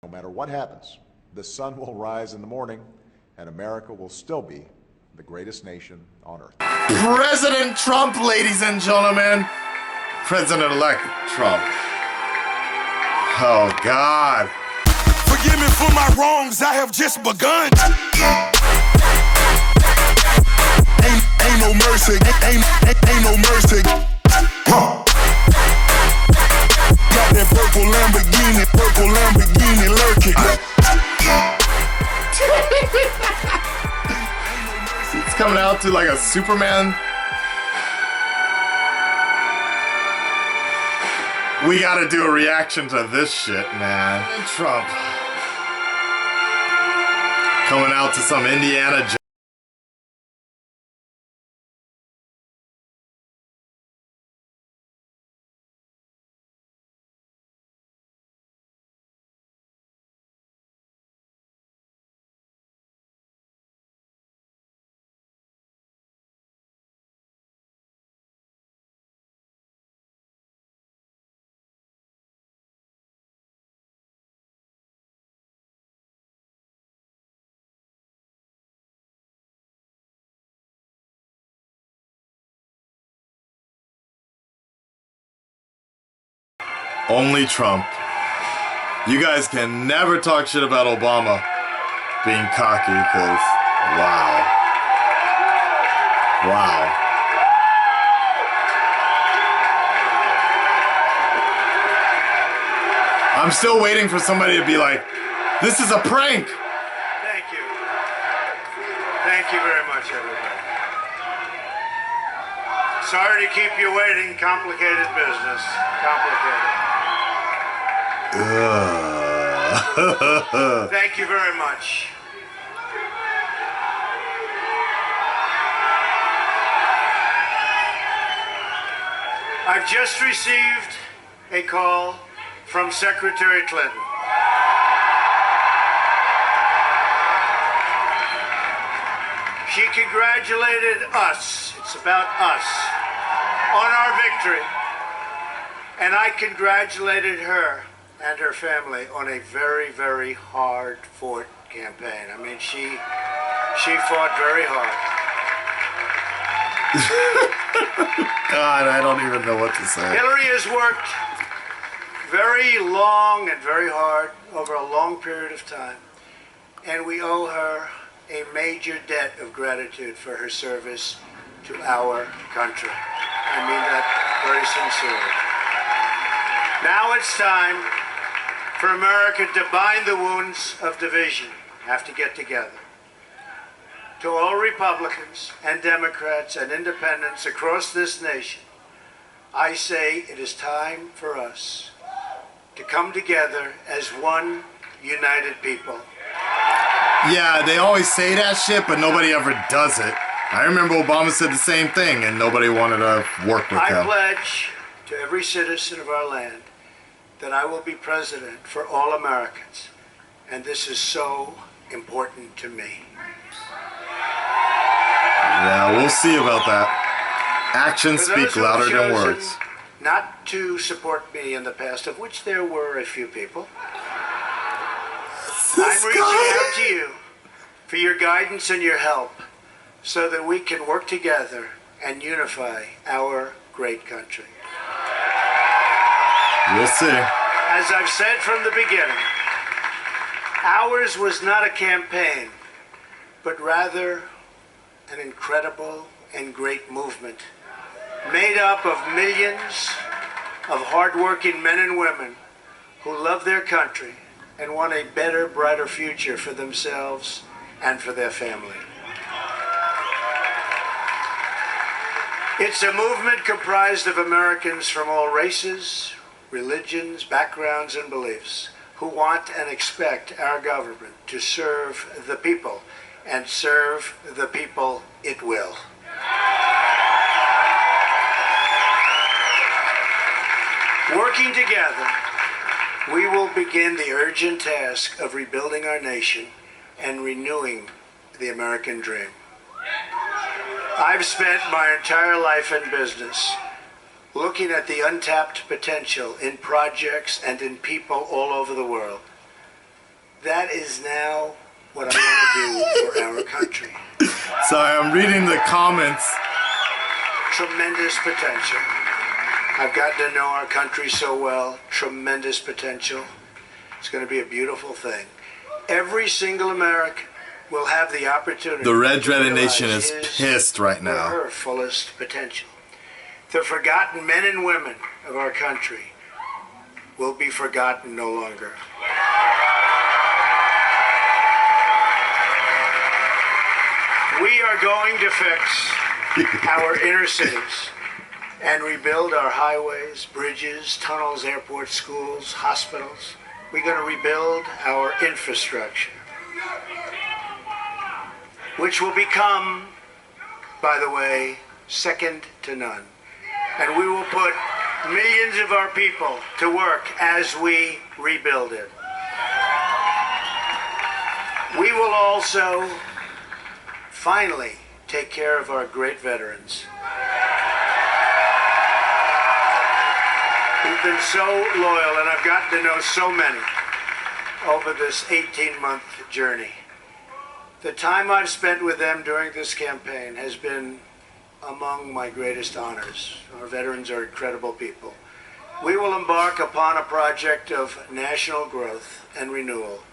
No matter what happens, the sun will rise in the morning and America will still be the greatest nation on earth. President Trump, ladies and gentlemen. President-elect Trump. Oh, God. Forgive me for my wrongs, I have just begun. Ain't no mercy, ain't no mercy. Got that purple Lamborghini lurking. It's coming out to like a Superman. We gotta do a reaction to this shit, man. And Trump. Coming out to some Indiana. Only Trump. You guys can never talk shit about Obama being cocky, because wow. Wow. I'm still waiting for somebody to be like, this is a prank. Thank you. Thank you very much, everybody. Sorry to keep you waiting. Complicated business. Complicated. Thank you very much. I've just received a call from Secretary Clinton. She congratulated us, it's about us, on our victory. And I congratulated her and her family on a very, very hard-fought campaign. I mean, she fought very hard. God, I don't even know what to say. Hillary has worked very long and very hard over a long period of time, and we owe her a major debt of gratitude for her service to our country. I mean that very sincerely. Now it's time for America to bind the wounds of division, have to get together. To all Republicans and Democrats and independents across this nation, I say it is time for us to come together as one united people. Yeah, they always say that shit, but nobody ever does it. I remember Obama said the same thing, and nobody wanted to work with him. I pledge to every citizen of our land that I will be president for all Americans, and this is so important to me. Yeah, we'll see about that. Actions speak louder than words. Not to support me in the past, of which there were a few people. I'm reaching out to you for your guidance and your help so that we can work together and unify our great country. We'll see. As I've said from the beginning, ours was not a campaign, but rather an incredible and great movement made up of millions of hardworking men and women who love their country and want a better, brighter future for themselves and for their family. It's a movement comprised of Americans from all races, religions, backgrounds, and beliefs who want and expect our government to serve the people, and serve the people it will. Working together, we will begin the urgent task of rebuilding our nation and renewing the American dream. I've spent my entire life in business looking at the untapped potential in projects and in people all over the world. that is now what I want to do for our country. Sorry, I'm reading the comments. Tremendous potential. I've gotten to know our country so well. Tremendous potential. It's going to be a beautiful thing. Every single American will have the opportunity. The Red to Dreaded realize Nation is his pissed right or now. her fullest potential. The forgotten men and women of our country will be forgotten no longer. We are going to fix our inner cities and rebuild our highways, bridges, tunnels, airports, schools, hospitals. We're going to rebuild our infrastructure, which will become, by the way, second to none. And we will put millions of our people to work as we rebuild it. We will also finally take care of our great veterans who've been so loyal, and I've gotten to know so many over this 18-month journey. The time I've spent with them during this campaign has been among my greatest honors. Our veterans are incredible people. We will embark upon a project of national growth and renewal.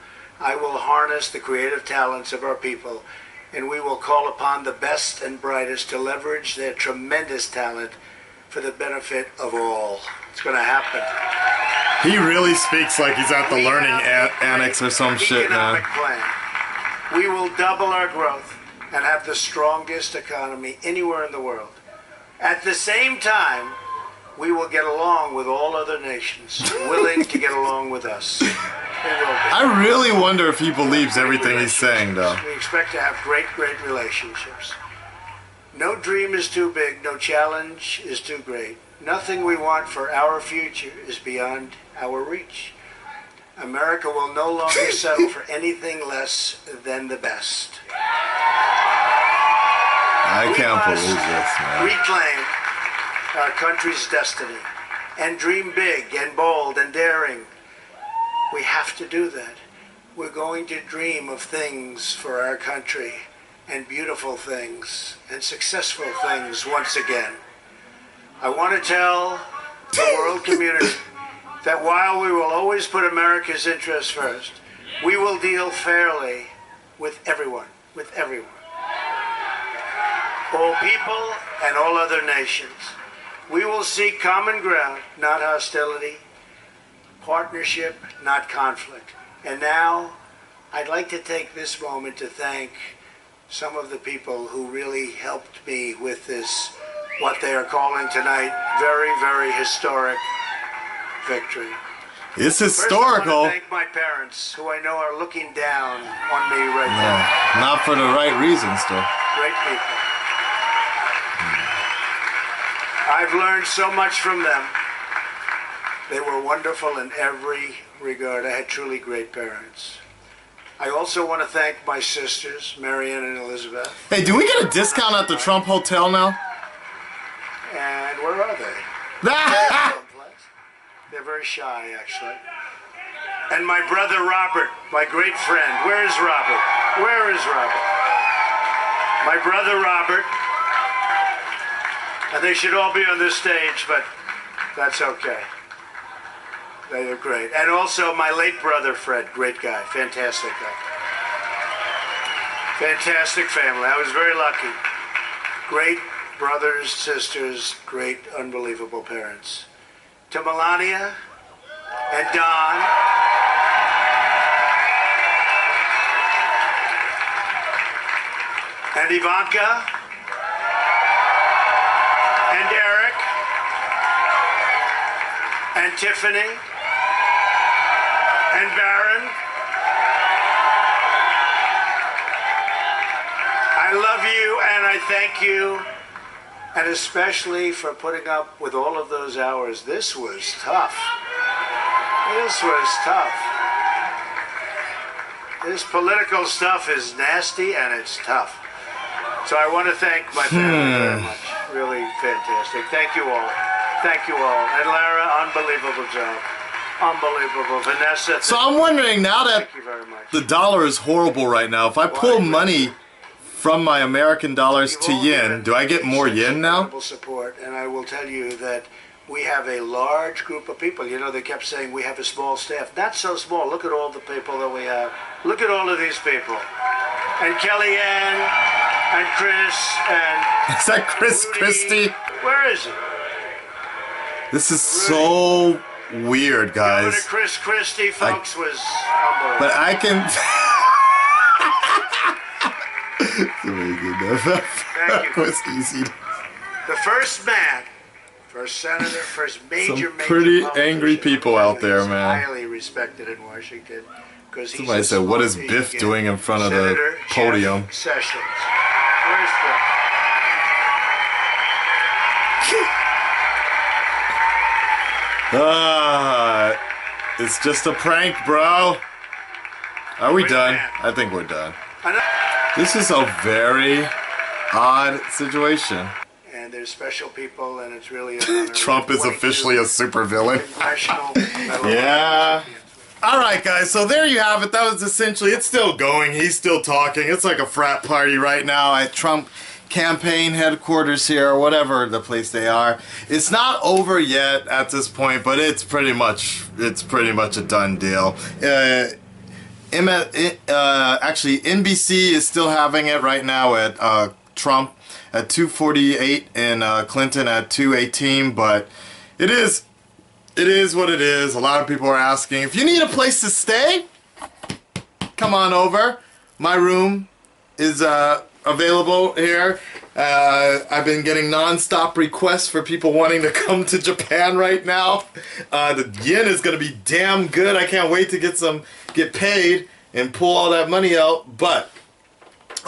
I will harness the creative talents of our people, and we will call upon the best and brightest to leverage their tremendous talent for the benefit of all. It's going to happen. He really speaks like he's at the learning annex or some shit, man. Economic plan. We will double our growth and have the strongest economy anywhere in the world. At the same time, we will get along with all other nations willing to get along with us. They will be. I really wonder if he believes everything he's saying, though. We expect to have great, great relationships. No dream is too big, no challenge is too great. Nothing we want for our future is beyond our reach. America will no longer settle for anything less than the best. I can't believe this, man. Reclaim our country's destiny and dream big and bold and daring. We have to do that. We're going to dream of things for our country, and beautiful things and successful things once again. I want to tell the world community that while we will always put America's interests first, we will deal fairly with everyone, all people and all other nations. We will seek common ground, not hostility, partnership, not conflict. And now, I'd like to take this moment to thank some of the people who really helped me with this, what they are calling tonight, very, very historic victory. It's First, historical. I want to thank my parents, who I know are looking down on me right now. Not for the right reasons, though. Great people. I've learned so much from them. They were wonderful in every regard. I had truly great parents. I also want to thank my sisters, Marianne and Elizabeth. Hey, do we get a discount at the Trump Hotel now? And where are they? They're very shy, actually. And my brother Robert, my great friend. Where is Robert? Where is Robert? My brother Robert. And they should all be on this stage, but that's okay. They are great. And also my late brother Fred, great guy, fantastic guy. Fantastic family. I was very lucky. Great brothers, sisters, great, unbelievable parents. To Melania and Don, and Ivanka, and Eric, and Tiffany, and Barron. I love you and I thank you, and especially for putting up with all of those hours. This was tough. This was tough. This political stuff is nasty and it's tough. So I want to thank my family very much. Really fantastic. Thank you all. Thank you all. And Lara, unbelievable job. Unbelievable. Vanessa, So I'm wondering, now that thank you very much. the dollar is horrible right now, if I pull money from my American dollars You've to all yen, given do I get more such yen now? incredible support, and I will tell you that we have a large group of people. You know, they kept saying we have a small staff. Not so small. Look at all the people that we have. Look at all of these people. And Kellyanne, and Chris, and Is that Chris Rudy. Christie? Where is he? This is so weird, Governor guys. Chris Christie, folks, was unbelievable. But I can... Thank you. That was easy. The first man, first senator, first major pretty politician angry people out there, who's man. highly respected in Washington. Somebody said, "What is Biff doing in front of the Senator podium?" Jeff Sessions. Where's Biff? It's just a prank, bro. Are we Wait, done? man. I think we're done. Ano- This is a very odd situation. And there's special people, and it's really an honor. Trump is 22 officially a supervillain. Congressional Medal of Yeah. Honor recipients. Alright guys, so there you have it. That was essentially, it's still going. He's still talking. It's like a frat party right now at Trump campaign headquarters here, or whatever the place they are. It's not over yet at this point, but it's pretty much a done deal. Actually, NBC is still having it right now at Trump at 248 and Clinton at 218, but it is what it is. A lot of people are asking, if you need a place to stay, come on over. My room is available here. I've been getting non-stop requests for people wanting to come to Japan right now. The yen is going to be damn good. I can't wait to get paid and pull all that money out. But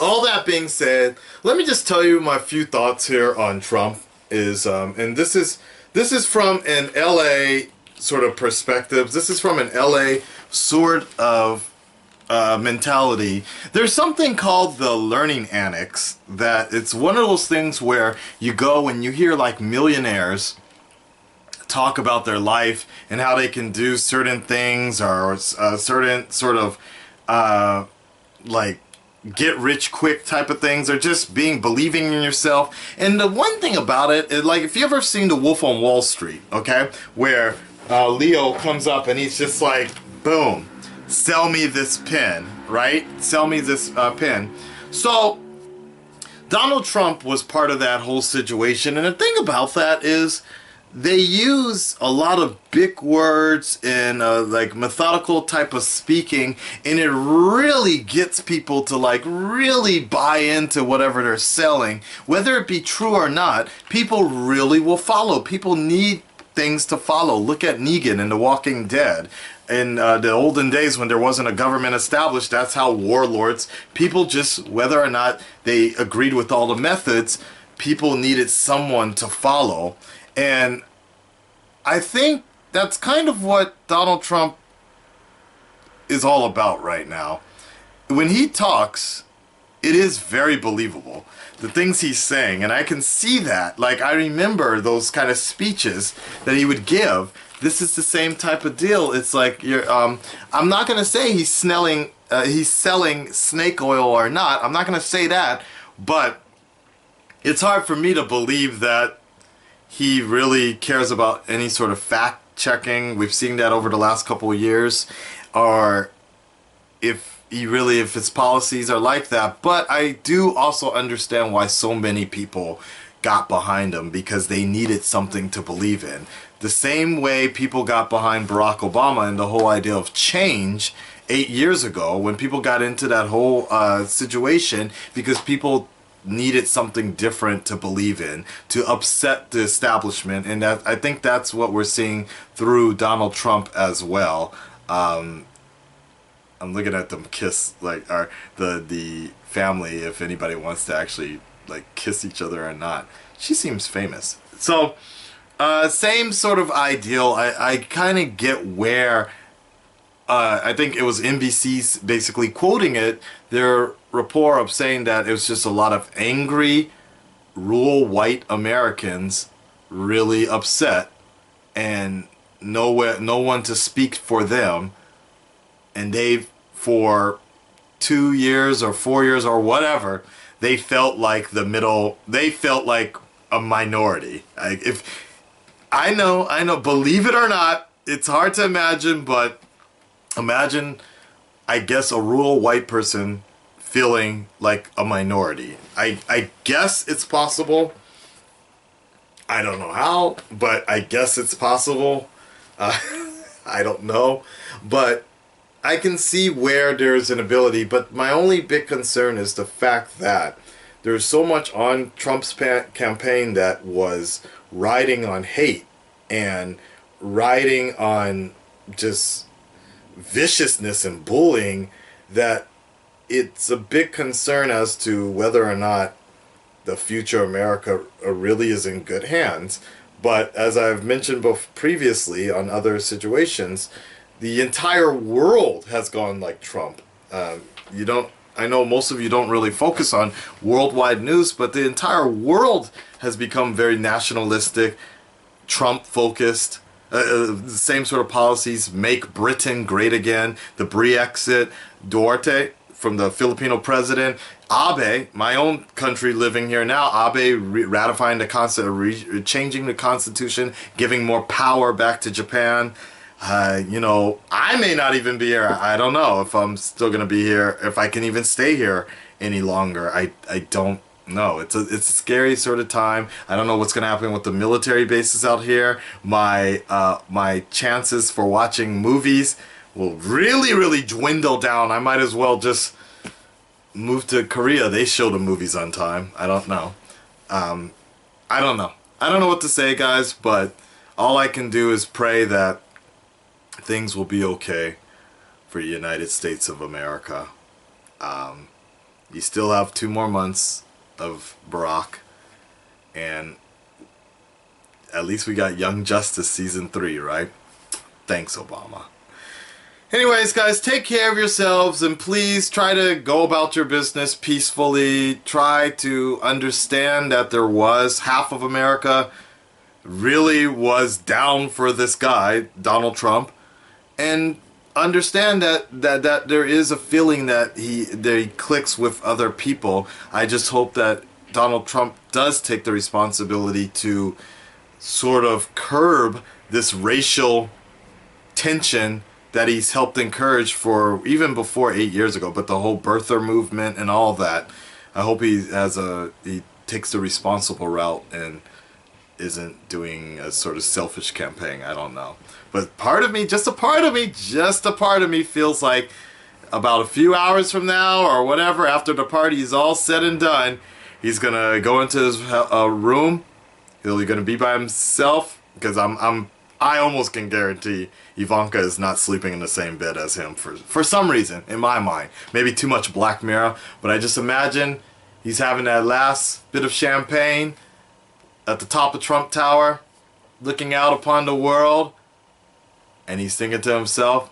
all that being said, let me just tell you my few thoughts here on Trump. And this is from an LA sort of perspective. This is from an LA sort of mentality. There's something called the learning annex, that it's one of those things where you go and you hear like millionaires talk about their life and how they can do certain things, or certain sort of like get rich quick type of things, or just believing in yourself. And the one thing about it is, like, if you ever seen The Wolf on Wall Street, okay, where Leo comes up and he's just like, boom, sell me this pen, right? Sell me this pen. So Donald Trump was part of that whole situation, and the thing about that is they use a lot of big words and like methodical type of speaking, and it really gets people to like really buy into whatever they're selling. Whether it be true or not, people really will follow. People need things to follow. Look at Negan in The Walking Dead. In the olden days when there wasn't a government established, that's how warlords, people just, whether or not they agreed with all the methods, people needed someone to follow. And I think that's kind of what Donald Trump is all about right now. When he talks, it is very believable, the things he's saying, and I can see that. Like, I remember those kind of speeches that he would give. This is the same type of deal. It's like, I'm not going to say he's selling snake oil or not. I'm not going to say that, but it's hard for me to believe that he really cares about any sort of fact checking. We've seen that over the last couple of years, or if his policies are like that. But I do also understand why so many people got behind him, because they needed something to believe in. The same way people got behind Barack Obama and the whole idea of change 8 years ago, when people got into that whole situation, because people needed something different to believe in, to upset the establishment. And that, I think that's what we're seeing through Donald Trump as well. I'm looking at them kiss, like, the family, if anybody wants to actually like kiss each other or not. She seems famous. So same sort of ideal. I kind of get where I think it was NBC's basically quoting it, their rapport of saying that it was just a lot of angry rural white Americans really upset, and no one to speak for them, and for 2 years or 4 years or whatever, they felt like they felt like a minority. I know, believe it or not, it's hard to imagine, but imagine, I guess, a rural white person feeling like a minority. I guess it's possible. I don't know how, but I guess it's possible. I don't know. But I can see where there's an ability, but my only big concern is the fact that there's so much on Trump's campaign that was riding on hate and riding on just viciousness and bullying that it's a big concern as to whether or not the future America really is in good hands. But as I've mentioned previously on other situations, the entire world has gone like Trump. I know most of you don't really focus on worldwide news, but the entire world has become very nationalistic, Trump-focused. The same sort of policies, make Britain great again, the Brexit, Duarte from the Filipino president, Abe, my own country living here now, Abe ratifying the changing the constitution, giving more power back to Japan. I may not even be here. I don't know if I'm still going to be here, if I can even stay here any longer. I don't know. It's a scary sort of time. I don't know what's going to happen with the military bases out here. My chances for watching movies will really, really dwindle down. I might as well just move to Korea. They show the movies on time. I don't know. I don't know. I don't know what to say, guys, but all I can do is pray that things will be okay for the United States of America. You still have 2 more months of Barack, and at least we got Young Justice Season 3, right? Thanks, Obama. Anyways, guys, take care of yourselves, and please try to go about your business peacefully. Try to understand that there was half of America really was down for this guy, Donald Trump, and understand that there is a feeling that he clicks with other people. I just hope that Donald Trump does take the responsibility to sort of curb this racial tension that he's helped encourage for even before 8 years ago, but the whole birther movement and all that. I hope he takes the responsible route and isn't doing a sort of selfish campaign. I don't know. But just a part of me feels like about a few hours from now or whatever, after the party is all said and done, he's gonna go into his room. He's gonna be by himself, because I almost can guarantee Ivanka is not sleeping in the same bed as him for some reason, in my mind. Maybe too much Black Mirror, but I just imagine he's having that last bit of champagne at the top of Trump Tower, looking out upon the world, and he's thinking to himself,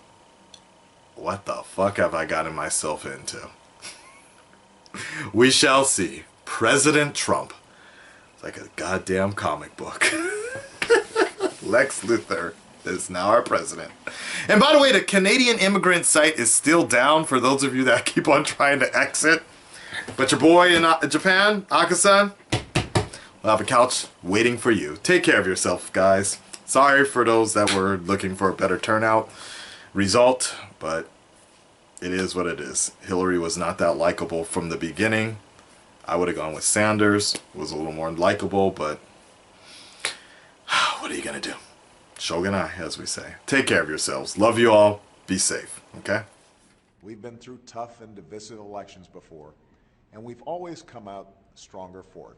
what the fuck have I gotten myself into? We shall see. President Trump. It's like a goddamn comic book. Lex Luthor is now our president. And by the way, the Canadian immigrant site is still down for those of you that keep on trying to exit. But your boy in Japan, Akasan, will have a couch waiting for you. Take care of yourself, guys. Sorry for those that were looking for a better turnout result, but it is what it is. Hillary was not that likable from the beginning. I would have gone with Sanders. It was a little more likable, but what are you going to do? Shogunai, as we say. Take care of yourselves. Love you all. Be safe, okay? We've been through tough and divisive elections before, and we've always come out stronger for it.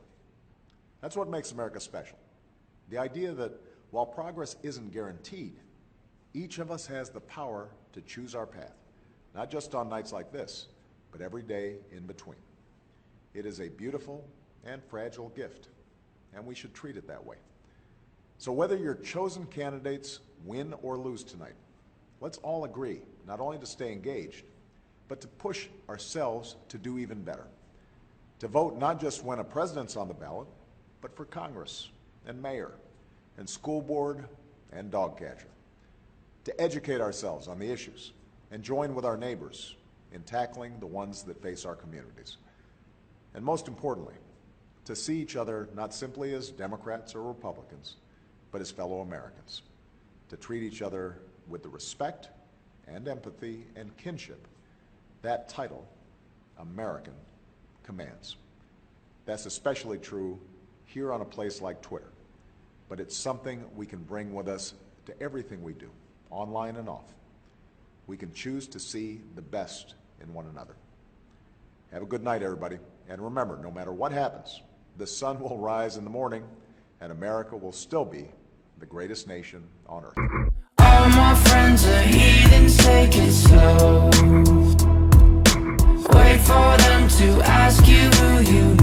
That's what makes America special. The idea that while progress isn't guaranteed, each of us has the power to choose our path, not just on nights like this, but every day in between. It is a beautiful and fragile gift, and we should treat it that way. So whether your chosen candidates win or lose tonight, let's all agree not only to stay engaged, but to push ourselves to do even better. To vote not just when a president's on the ballot, but for Congress and mayor and school board and dog catcher. to educate ourselves on the issues and join with our neighbors in tackling the ones that face our communities. And most importantly, to see each other not simply as Democrats or Republicans, but as fellow Americans, to treat each other with the respect and empathy and kinship that title, American, commands. That's especially true here on a place like Twitter, but it's something we can bring with us to everything we do, online and off. We can choose to see the best in one another. Have a good night, everybody. And remember, no matter what happens, the sun will rise in the morning and America will still be the greatest nation on earth. All my friends are heathens, take it slow. Wait for them to ask you who you